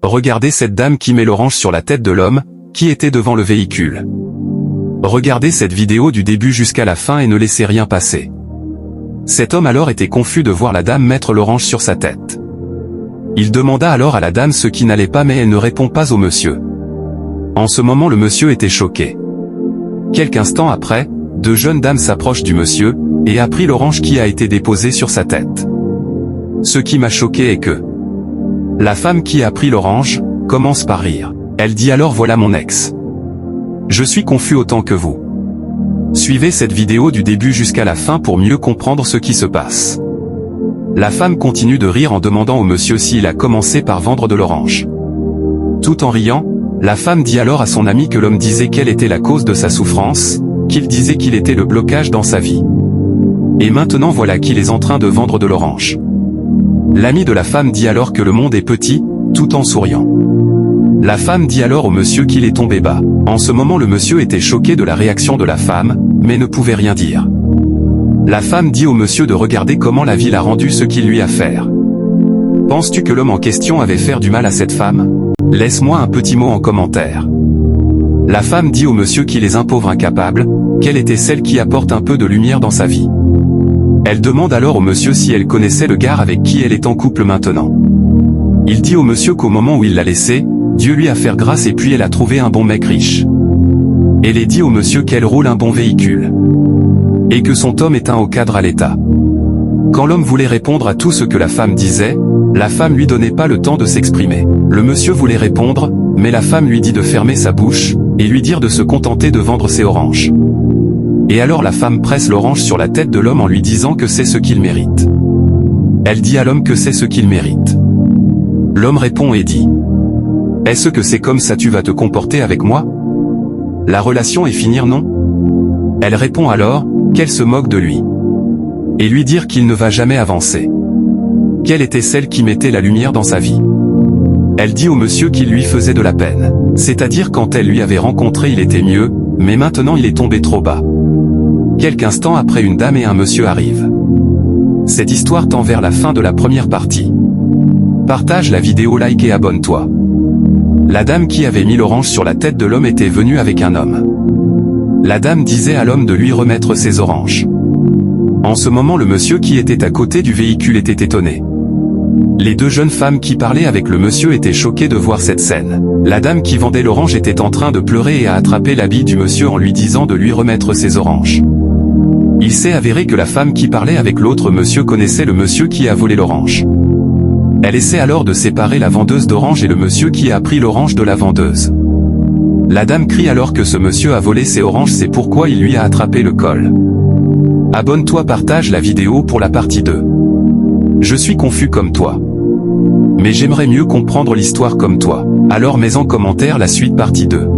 Regardez cette dame qui met l'orange sur la tête de l'homme, qui était devant le véhicule. Regardez cette vidéo du début jusqu'à la fin et ne laissez rien passer. Cet homme alors était confus de voir la dame mettre l'orange sur sa tête. Il demanda alors à la dame ce qui n'allait pas mais elle ne répond pas au monsieur. En ce moment le monsieur était choqué. Quelques instants après, deux jeunes dames s'approchent du monsieur, et a pris l'orange qui a été déposée sur sa tête. Ce qui m'a choqué est que la femme qui a pris l'orange commence par rire. Elle dit alors voilà mon ex. Je suis confus autant que vous. Suivez cette vidéo du début jusqu'à la fin pour mieux comprendre ce qui se passe. La femme continue de rire en demandant au monsieur s'il a commencé par vendre de l'orange. Tout en riant, la femme dit alors à son ami que l'homme disait quelle était la cause de sa souffrance, qu'il disait qu'il était le blocage dans sa vie. Et maintenant voilà qu'il est en train de vendre de l'orange. L'ami de la femme dit alors que le monde est petit, tout en souriant. La femme dit alors au monsieur qu'il est tombé bas. En ce moment le monsieur était choqué de la réaction de la femme, mais ne pouvait rien dire. La femme dit au monsieur de regarder comment la vie l'a rendu ce qu'il lui a fait. Penses-tu que l'homme en question avait fait du mal à cette femme? Laisse-moi un petit mot en commentaire. La femme dit au monsieur qu'il est un pauvre incapable, qu'elle était celle qui apporte un peu de lumière dans sa vie. Elle demande alors au monsieur si elle connaissait le gars avec qui elle est en couple maintenant. Il dit au monsieur qu'au moment où il l'a laissé, Dieu lui a fait grâce et puis elle a trouvé un bon mec riche. Elle est dit au monsieur qu'elle roule un bon véhicule. Et que son homme est un haut cadre à l'État. Quand l'homme voulait répondre à tout ce que la femme disait, la femme lui donnait pas le temps de s'exprimer. Le monsieur voulait répondre, mais la femme lui dit de fermer sa bouche, et lui dire de se contenter de vendre ses oranges. Et alors la femme presse l'orange sur la tête de l'homme en lui disant que c'est ce qu'il mérite. Elle dit à l'homme que c'est ce qu'il mérite. L'homme répond et dit: est-ce que c'est comme ça tu vas te comporter avec moi? La relation est finie, non? Elle répond alors, qu'elle se moque de lui. Et lui dire qu'il ne va jamais avancer. Qu'elle était celle qui mettait la lumière dans sa vie. Elle dit au monsieur qu'il lui faisait de la peine. C'est-à-dire quand elle lui avait rencontré il était mieux, mais maintenant il est tombé trop bas. Quelques instants après une dame et un monsieur arrivent. Cette histoire tend vers la fin de la première partie. Partage la vidéo, like et abonne-toi. La dame qui avait mis l'orange sur la tête de l'homme était venue avec un homme. La dame disait à l'homme de lui remettre ses oranges. En ce moment le monsieur qui était à côté du véhicule était étonné. Les deux jeunes femmes qui parlaient avec le monsieur étaient choquées de voir cette scène. La dame qui vendait l'orange était en train de pleurer et a attrapé l'habit du monsieur en lui disant de lui remettre ses oranges. Il s'est avéré que la femme qui parlait avec l'autre monsieur connaissait le monsieur qui a volé l'orange. Elle essaie alors de séparer la vendeuse d'orange et le monsieur qui a pris l'orange de la vendeuse. La dame crie alors que ce monsieur a volé ses oranges, c'est pourquoi il lui a attrapé le col. Abonne-toi, partage la vidéo pour la partie 2. Je suis confus comme toi. Mais j'aimerais mieux comprendre l'histoire comme toi. Alors mets en commentaire la suite partie 2.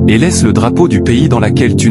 Et laisse le drapeau du pays dans laquelle tu nous